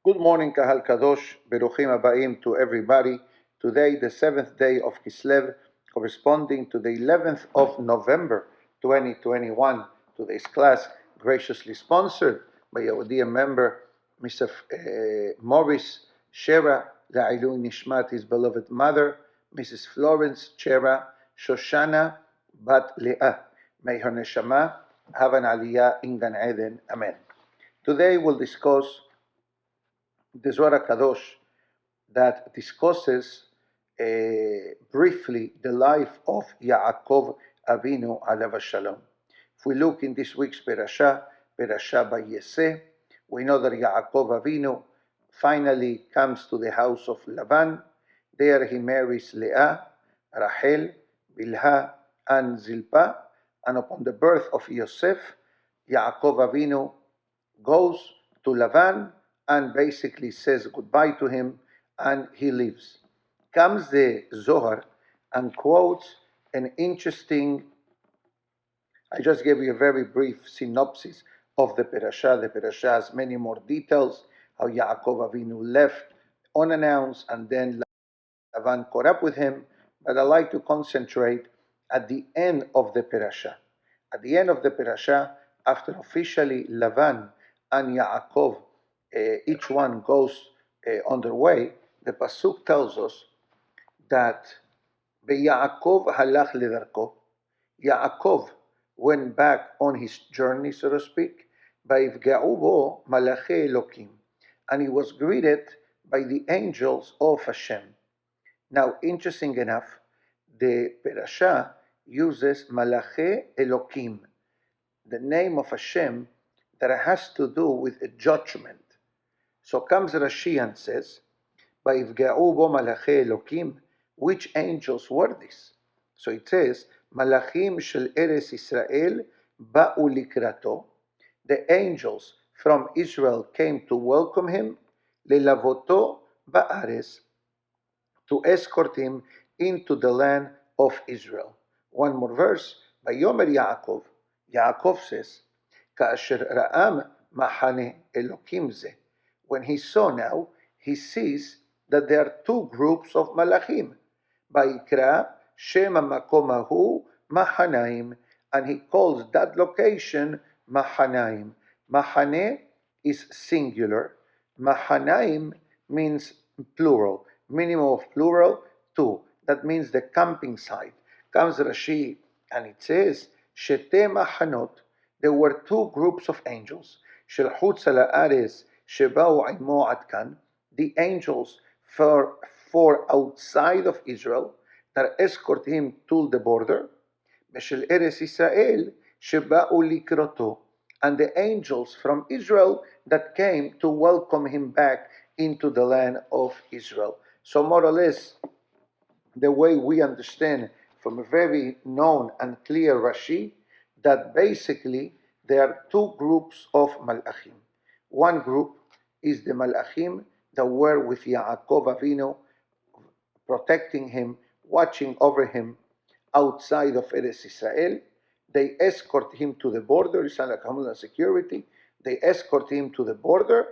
Good morning, Kahal Kadosh, Beruchim Abaim to everybody. Today, the 7th day of Kislev, corresponding to the 11th of November 2021. Today's class, graciously sponsored by our dear member, Mr. Morris Shera, La'ilui Nishmat, his beloved mother, Mrs. Florence Shera, Shoshana Bat Leah. May her neshama have an aliyah in Gan Eden. Amen. Today we'll discuss the Zohar Kadosh that discusses briefly the life of Yaacob Avinu alav shalom. If we look in this week's Parasha Vayeseh, we know that Yaacob Avinu finally comes to the house of Lavan. There he marries Leah, Rachel, Bilhah, and Zilpah. And upon the birth of Yosef, Yaakov Avinu goes to Lavan and basically says goodbye to him, and he leaves. Comes the Zohar and quotes an interesting, I just gave you a very brief synopsis of the Parasha. The Parasha has many more details, how Yaakov Avinu left unannounced and then Lavan caught up with him, but I like to concentrate at the end of the Parasha. At the end of the Parasha, after officially Lavan and Yaakov each one goes on their way, the Pasuk tells us that Yaakov halach ledarko. Yaakov went back on his journey, so to speak, vayivga'u bo malachei Elokim, and he was greeted by the angels of Hashem. Now, interesting enough, the Parasha uses malachei Elokim, the name of Hashem that has to do with a judgment. So comes Rashi and says, "Vayivga'u bo malachei Elokim." Which angels were these? So it says, "Malachim shel Eretz Israel ba'u likrato." The angels from Israel came to welcome him, lelavoto ba'aretz, to escort him into the land of Israel. One more verse. Vayomer Yaakov. Yaakov says, "Ka'asher ra'am mahane Elokim ze." When he saw now, he sees that there are two groups of malachim. Vayikra Shem hamakom hahu Mahanaim, and he calls that location Mahanaim. Mahane is singular. Mahanaim means plural. Minimum of plural, two. That means the camping site. Comes Rashi and it says, Shete Mahanot. There were two groups of angels. Shel chutz ha'aretz sheba'u imo ad kan, the angels for outside of Israel that escort him to the border. Beshel Eretz Israel sheba'u likroto, and the angels from Israel that came to welcome him back into the land of Israel. So more or less, the way we understand from a very known and clear Rashi, that basically there are two groups of malachim. One group is the malachim that were with Yaakov Avinu, protecting him, watching over him outside of Eretz Israel. They escort him to the border. It's like Homeland Security. They escort him to the border,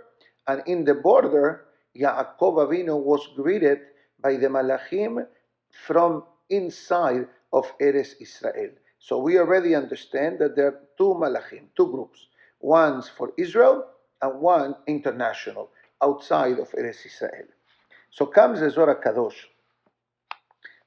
and in the border, Yaakov Avinu was greeted by the malachim from inside of Eretz Israel. So we already understand that there are two malachim, two groups. One's for Israel and one international, outside of Eretz Israel. So comes the Zohar Kadosh,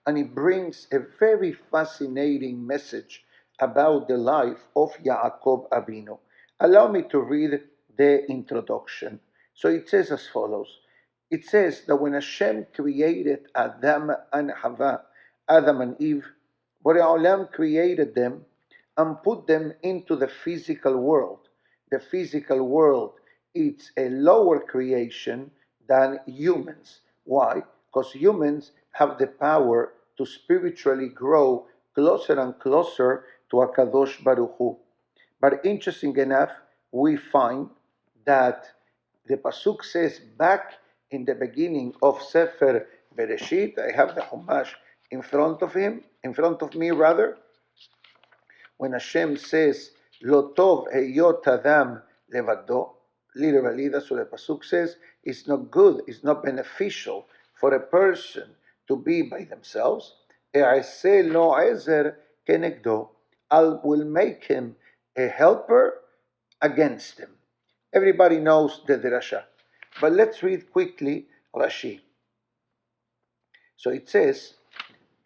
and he brings a very fascinating message about the life of Yaakov Avinu. Allow me to read the introduction. So it says as follows. It says that when Hashem created Adam and Hava, Adam and Eve, Borei Olam created them and put them into the physical world. The physical world, it's a lower creation than humans. Why? Because humans have the power to spiritually grow closer and closer to HaKadosh Baruch Hu. But interesting enough, we find that the Pasuk says back in the beginning of Sefer Bereshit, I have the Chumash in front of me, when Hashem says, Lo tov heyot adam levado, Literally, that's what the pasuk says. It's not good, it's not beneficial for a person to be by themselves. E'aseh lo ezer kenegdo. I will make him a helper against him. Everybody knows the drasha. But let's read quickly Rashi. So it says,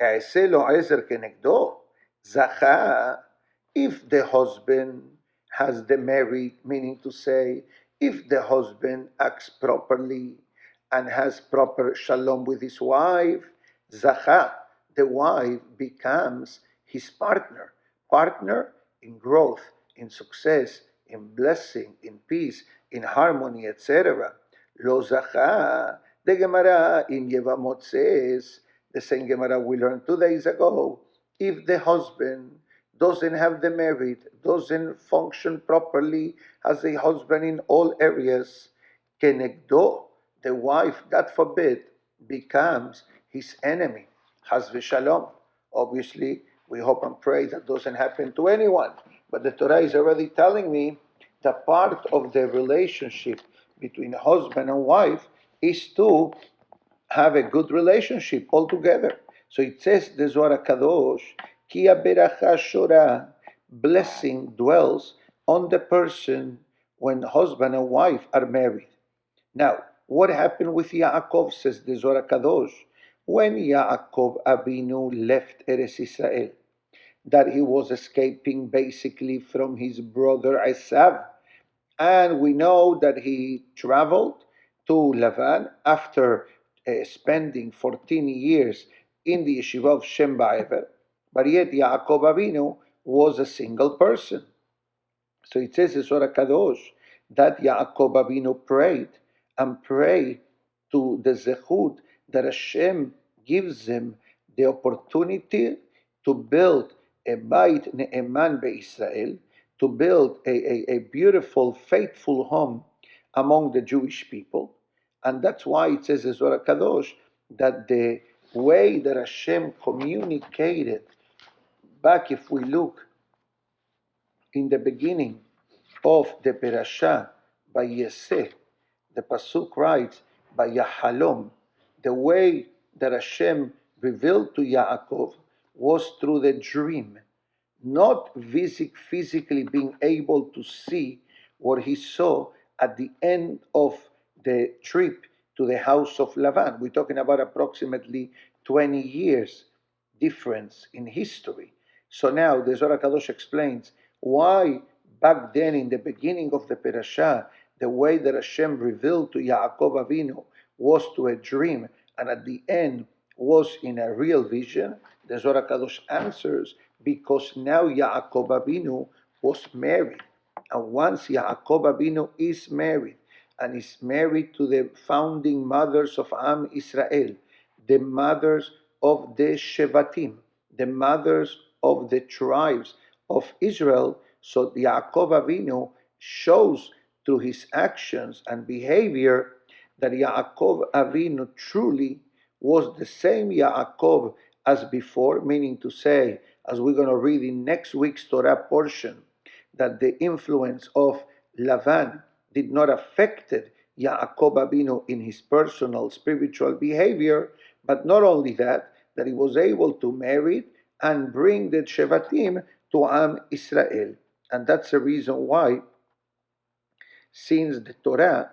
E'aseh lo ezer kenegdo. Zacha, if the husband has the merit, meaning to say, if the husband acts properly and has proper shalom with his wife, Zacha, the wife becomes his partner in growth, in success, in blessing, in peace, in harmony, etc. Lo Zacha, the Gemara in Yevamot says, the same Gemara we learned 2 days ago, if the husband doesn't have the merit, doesn't function properly as a husband in all areas, kenegdo, the wife, God forbid, becomes his enemy. Has v'shalom. Obviously, we hope and pray that doesn't happen to anyone. But the Torah is already telling me that part of the relationship between husband and wife is to have a good relationship altogether. So it says, the Zohar Kadosh, Ki beracha shora, blessing dwells on the person when husband and wife are married. Now, what happened with Yaacob, says the Zohar Kadosh, when Yaacob Avinu left Eretz Israel, that he was escaping basically from his brother Esav, and we know that he traveled to Lavan after spending 14 years in the yeshiva of Shem Ba'ever, but yet Yaacob Avinu was a single person. So it says in Zohar Kadosh that Yaacob Avinu prayed and prayed to the zechut that Hashem gives him the opportunity to build a Beit Ne'eman Be'Israel, to build a beautiful, faithful home among the Jewish people. And that's why it says in Zohar Kadosh that the way that Hashem communicated, back if we look in the beginning of the Perashah, by Yeseh, the Pasuk writes, by Yahalom, the way that Hashem revealed to Yaakov was through the dream, not physically being able to see what he saw at the end of the trip to the house of Lavan. We're talking about approximately 20 years difference in history. So now the Zohar Kadosh explains why back then in the beginning of the Perashah, the way that Hashem revealed to Yaakov Avinu was to a dream, and at the end was in a real vision. The Zohar Kadosh answers, because now Yaakov Avinu was married. And once Yaakov Avinu is married, and is married to the founding mothers of Am Israel, the mothers of the Shevatim, the mothers of the tribes of Israel, so Yaakov Avinu shows through his actions and behavior that Yaakov Avinu truly was the same Yaakov as before, meaning to say, as we're going to read in next week's Torah portion, that the influence of Lavan did not affect Yaakov Avinu in his personal spiritual behavior, but not only that, that he was able to marry and bring the Shevatim to Am Israel. And that's the reason why, since the Torah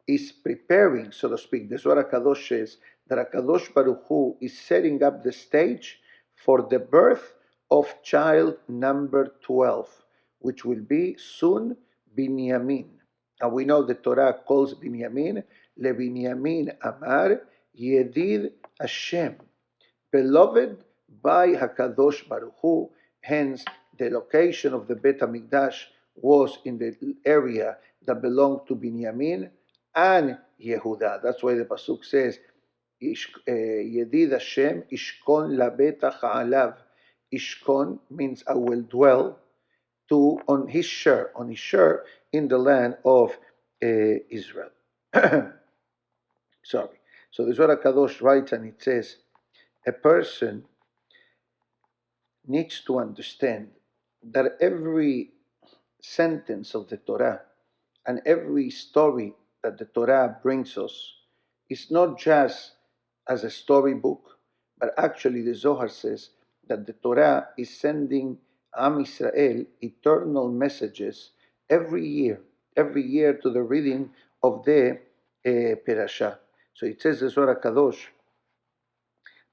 is preparing, so to speak, the Zohar Kadosh says that HaKadosh Baruch Hu is setting up the stage for the birth of child number 12, which will be soon Binyamin. And we know the Torah calls Binyamin, LeBinyamin Amar Yedid Hashem, beloved by HaKadosh Baruch Hu. Hence, the location of the Bet HaMikdash was in the area that belonged to Binyamin and Yehuda. That's why the Pasuk says, Yedid Hashem Ishkon Labetach Alav. Ishkon means I will dwell on his share in the land of Israel. Sorry. So the Zohar Kadosh writes and it says, a person needs to understand that every sentence of the Torah And every story that the Torah brings us is not just as a storybook, but actually the Zohar says that the Torah is sending Am Israel eternal messages every year to the reading of the Perashah. So it says the Zohar Kadosh,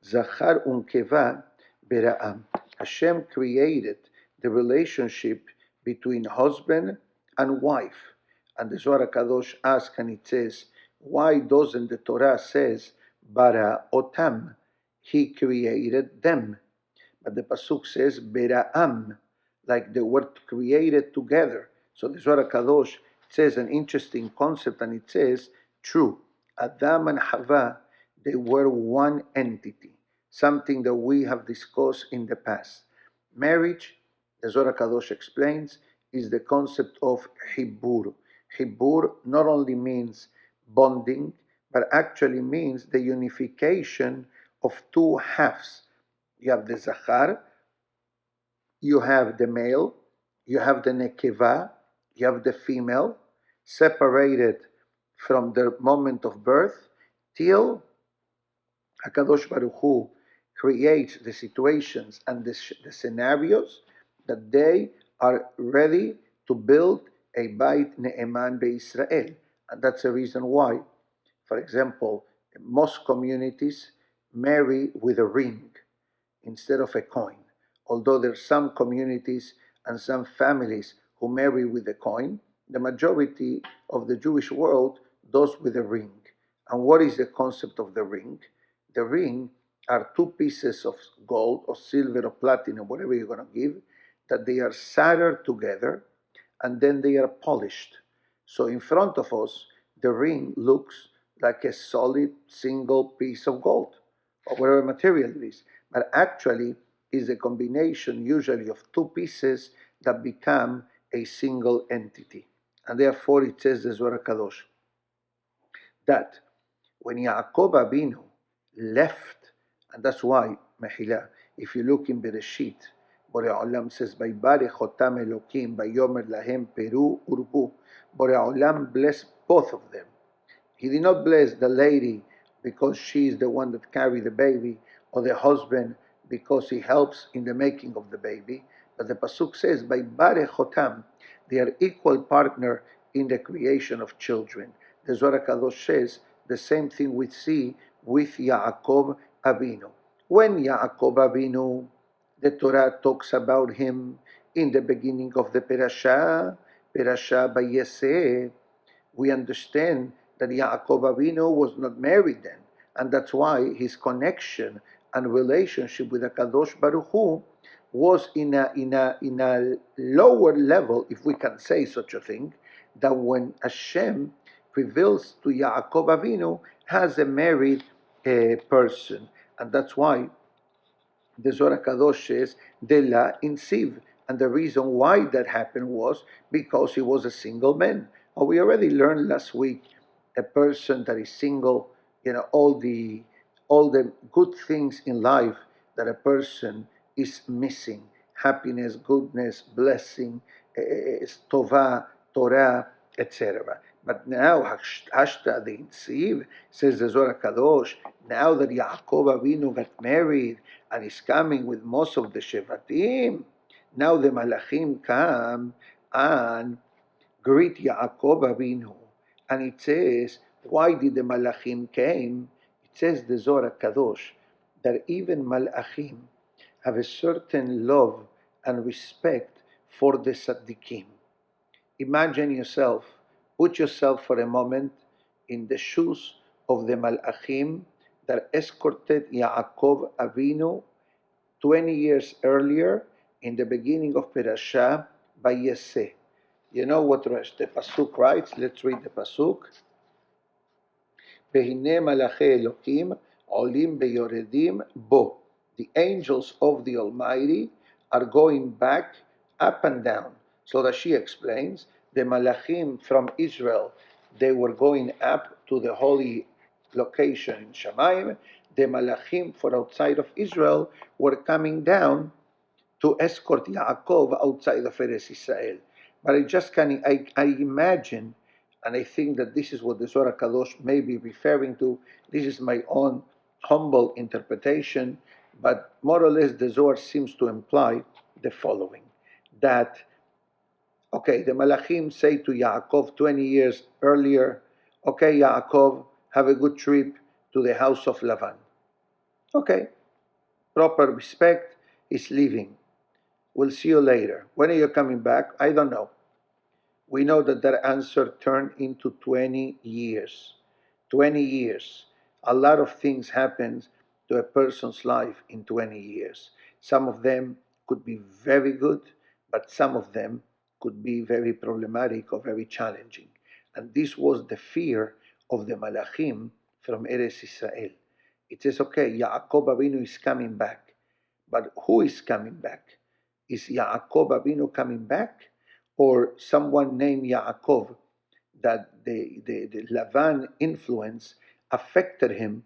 Zachar unkeva bera'am. Hashem created the relationship between husband and wife. And the Zohar Kadosh asks, and it says, why doesn't the Torah says, bara otam? He created them. But the Pasuk says, bera'am, like the word created together. So the Zohar Kadosh says an interesting concept, and it says, true, Adam and Hava, they were one entity, something that we have discussed in the past. Marriage, the Zohar Kadosh explains, is the concept of hibur. Hibur not only means bonding, but actually means the unification of two halves. You have the Zachar, you have the male, you have the Nekeva, you have the female, separated from the moment of birth till HaKadosh Baruch Hu creates the situations and the scenarios that they are ready to build a Beit Ne'eman Be'Israel. And that's the reason why, for example, most communities marry with a ring instead of a coin. Although there are some communities and some families who marry with a coin, the majority of the Jewish world does with a ring. And what is the concept of the ring? The ring are two pieces of gold or silver or platinum, whatever you're going to give, that they are soldered together and then they are polished. So in front of us, the ring looks like a solid single piece of gold or whatever material it is. But actually is a combination usually of two pieces that become a single entity. And therefore it says the Zohar Kadosh that when Yaacob Avinu left, and that's why, Mehila, if you look in Bereshit, Borei Olam says, Vaybarech Otam Elokim, Vayomer Lahem Peru Urbu. Borei Olam blessed both of them. He did not bless the lady because she is the one that carried the baby, or the husband because he helps in the making of the baby. But the Pasuk says, Vaybarech Otam, they are equal partner in the creation of children. The Zohar Kadosh says the same thing we see with Yaacob Avinu. When Yaacob Avinu, the Torah talks about him in the beginning of the Perashah Vayeseh, we understand that Yaacob Avinu was not married then, and that's why his connection and relationship with the Kadosh Baruch Hu was in a lower level, if we can say such a thing, than when Hashem reveals to Yaakov Avinu as a married person. And that's why the Zohar Kadosh says, Dela in Siv. And the reason why that happened was because he was a single man. And we already learned last week, a person that is single, all the good things in life that a person is missing: happiness, goodness, blessing, tova, Torah, etc. But now, Hashta the Insiv, says the Zohar Kadosh, now that Yaakov Avinu got married and is coming with most of the Shevatim, now the Malachim come and greet Yaakov Avinu. And it says, why did the Malachim came? It says the Zohar Kadosh that even Malachim have a certain love and respect for the Tzaddikim. Imagine yourself, put yourself for a moment in the shoes of the Malachim that escorted Yaakov Avinu 20 years earlier in the beginning of Perashah Vayeseh. You know what the Pasuk writes? Let's read the Pasuk. Behine Malachei Elokim Olim Beyoredim Bo. The angels of the Almighty are going back, up and down. So Rashi explains, the Malachim from Israel, they were going up to the holy location in Shamayim. The Malachim for outside of Israel were coming down to escort Yaakov outside of Eretz Israel. But I imagine And I think that this is what the Zohar Kadosh may be referring to. This is my own humble interpretation, but more or less the Zohar seems to imply the following, that, okay, the Malachim say to Yaacob 20 years earlier, okay, Yaacob, have a good trip to the house of Lavan. Okay, proper respect, he's leaving. We'll see you later. When are you coming back? I don't know. We know that that answer turned into 20 years. 20 years. A lot of things happen to a person's life in 20 years. Some of them could be very good, but some of them could be very problematic or very challenging. And this was the fear of the Malachim from Eretz Israel. It says, okay, Yaacob Avinu is coming back. But who is coming back? Is Yaacob Avinu coming back? Or someone named Yaacob, that the Lavan influence affected him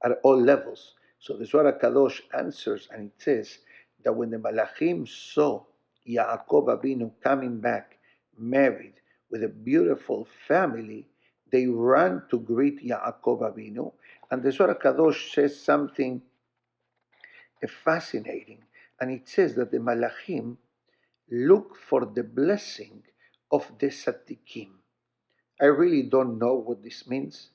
at all levels. So the Zohar Kadosh answers, and it says that when the Malachim saw Yaakov Avinu coming back, married with a beautiful family, they ran to greet Yaakov Avinu. And the Zohar Kadosh says something fascinating, and it says that the Malachim look for the blessing of the Tzaddikim. I really don't know what this means,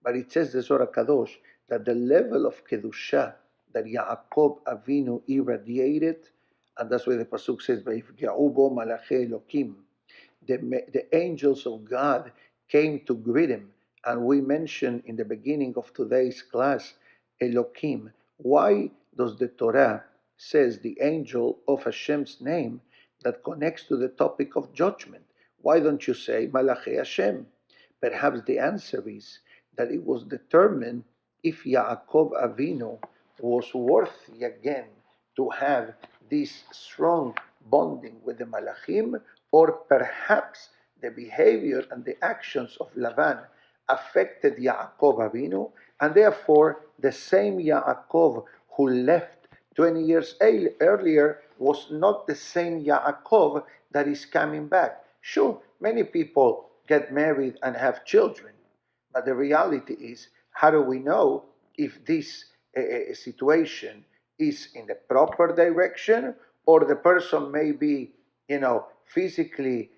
but it says the Zohar Kadosh that the level of Kedusha that Yaacob Avinu irradiated, and that's why the Pasuk says, "Vayifga'u bo malachi Elokim." The angels of God came to greet him, and we mentioned in the beginning of today's class, Elokim. Why does the Torah says the angel of Hashem's name that connects to the topic of judgment? Why don't you say Malachi Hashem? Perhaps the answer is that it was determined if Yaakov Avinu was worthy again to have this strong bonding with the Malachim, or perhaps the behavior and the actions of Lavan affected Yaakov Avinu, and therefore the same Yaakov who left 20 years earlier was not the same Yaakov that is coming back. Sure, many people get married and have children, but the reality is, how do we know if this situation is in the proper direction, or the person may be, physically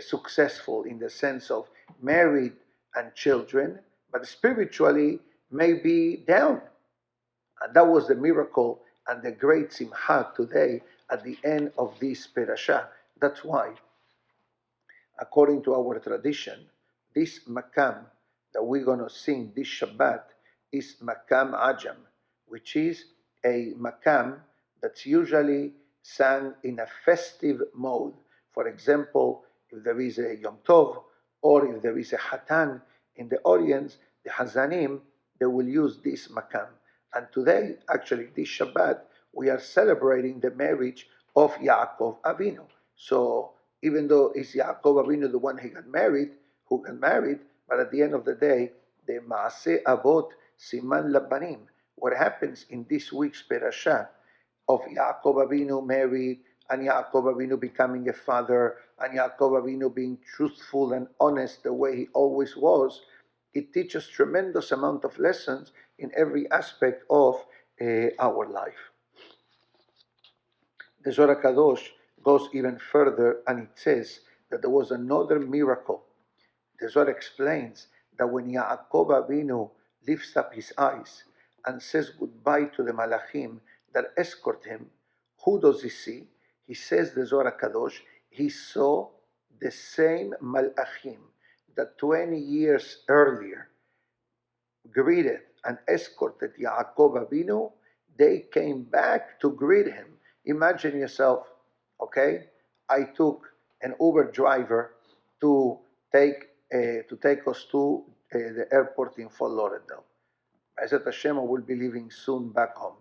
successful in the sense of married and children, but spiritually may be down. And that was the miracle and the great simcha today at the end of this parasha. That's why, according to our tradition, this makam that we're going to sing this Shabbat is makam ajam, which is a makam that's usually sung in a festive mode. For example, if there is a Yom Tov, or if there is a Hatan in the audience, the Hazanim, they will use this makam. And today, actually, this Shabbat, we are celebrating the marriage of Yaakov Avinu. So even though it's Yaakov Avinu the one who got married, but at the end of the day, the Maaseh Avot Siman Labanim, what happens in this week's parasha of Yaakov Avinu married, and Yaakov Avinu becoming a father, and Yaakov Avinu being truthful and honest the way he always was, it teaches tremendous amount of lessons in every aspect of our life. The Zohar Kadosh goes even further, and it says that there was another miracle. The Zohar explains that when Yaakov Avinu lifts up his eyes and says goodbye to the Malachim that escort him, who does he see? He says, the Zohar Kadosh, he saw the same Malachim that 20 years earlier greeted and escorted Yaakov Avinu. They came back to greet him. Imagine yourself, okay? I took an Uber driver to take us to the airport in Fort Lauderdale. I said, Hashem, I will be leaving soon back home.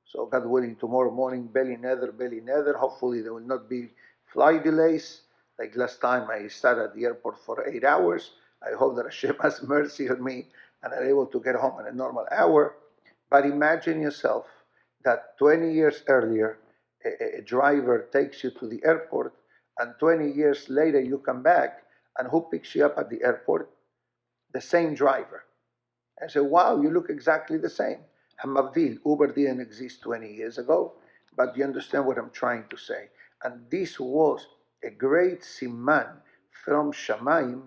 So God willing, tomorrow morning, belly nether. Hopefully there will not be flight delays. Like last time, I sat at the airport for 8 hours. I hope that Hashem has mercy on me and I'm able to get home in a normal hour. But imagine yourself that 20 years earlier, a driver takes you to the airport, and 20 years later you come back, And who picks you up at the airport? The same driver. I say, wow, you look exactly the same. Hamavdil, Uber didn't exist 20 years ago, but you understand what I'm trying to say. And this was a great siman from Shamayim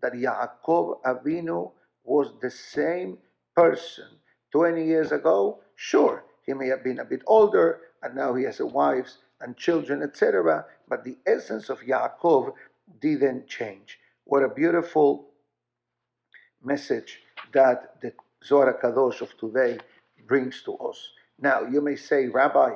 that Yaacob Avinu was the same person 20 years ago. Sure, he may have been a bit older, and now he has a wife and children, etc., but the essence of Yaakov didn't change. What a beautiful message that the Zohar Kadosh of today brings to us. Now, you may say, Rabbi,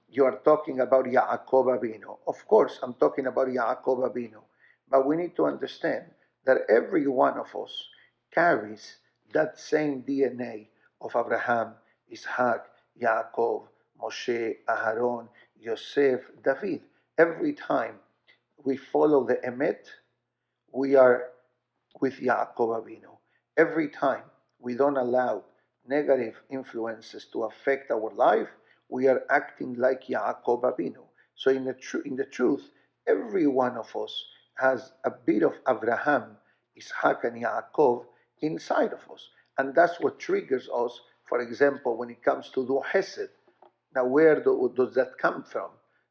you are talking about Yaacob Avinu. Of course, I'm talking about Yaacob Avinu. But we need to understand that every one of us carries that same DNA of Abraham, Isaac, Yaakov, Moshe, Aharon, Yosef, David. Every time we follow the Emet, we are with Yaakov Avinu. Every time we don't allow negative influences to affect our life, we are acting like Yaakov Avinu. So in the truth, every one of us has a bit of Abraham, Isaac, and Yaakov inside of us. And that's what triggers us, for example, when it comes to do Hesed. Now, where does that come from?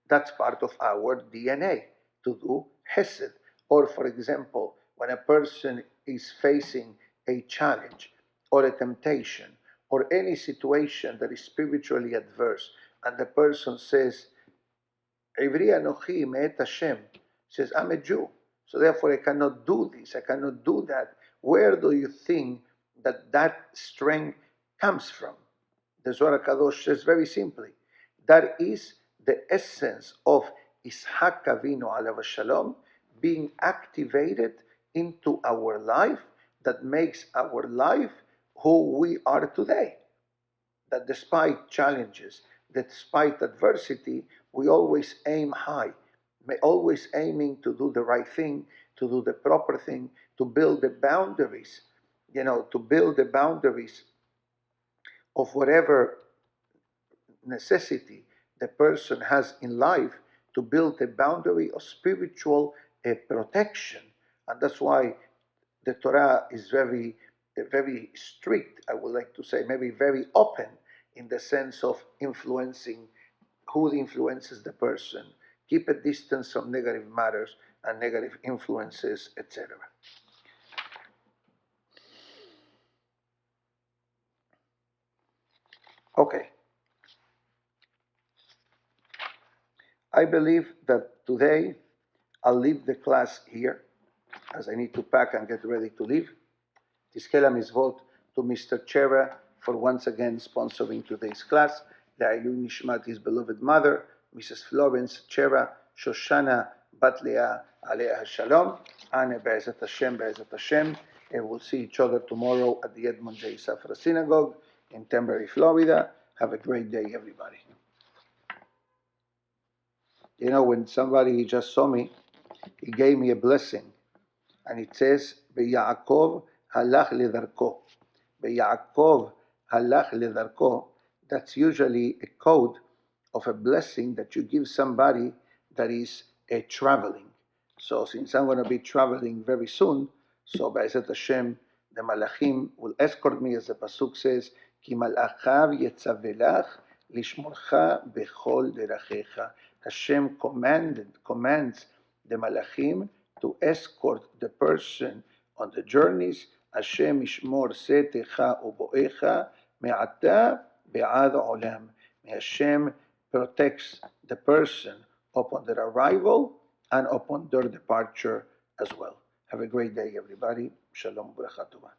That's part of our DNA, to do Hesed. Or, for example, when a person is facing a challenge or a temptation or any situation that is spiritually adverse, and the person says, Ivri Anochi Me'et Hashem, says, I'm a Jew, so therefore I cannot do this, I cannot do that. Where do you think that strength comes from? The Zohar Kadosh says very simply, that is the essence of Ishak Avinu alav shalom being activated into our life, that makes our life who we are today. That despite challenges, despite adversity, we always aim high, always aiming to do the right thing, to do the proper thing, to build the boundaries, to build the boundaries of whatever necessity the person has in life, to build a boundary of spiritual protection. And that's why the Torah is very, very strict, I would like to say, maybe very open in the sense of influencing who influences the person. Keep a distance from negative matters and negative influences, etc. Okay. I believe that today I'll leave the class here, as I need to pack and get ready to leave. Tizkela Mizvot to Mr. Chera for once again sponsoring today's class. Le'ilui Nishmat, his beloved mother, Mrs. Florence Chera, Shoshana Batya, Alea Shalom, and Be'ezat Hashem, and we'll see each other tomorrow at the Edmond J. Safra Synagogue in Temporary, Florida. Have a great day, everybody. When somebody just saw me, he gave me a blessing. And it says, Yaacob halach ledarko. Yaacob halach ledarko. That's usually a code of a blessing that you give somebody that is traveling. So since I'm going to be traveling very soon, so Be'ezat Hashem, the Malachim will escort me, as the Pasuk says, Ki malachav yetzavelach lishmorcha bechol derachecha. Hashem commands the Malachim to escort the person on the journeys. Hashem ishmor setecha uboecha me'ata be'ad olam. May Hashem protects the person upon their arrival and upon their departure as well. Have a great day, everybody. Shalom, bracha tova.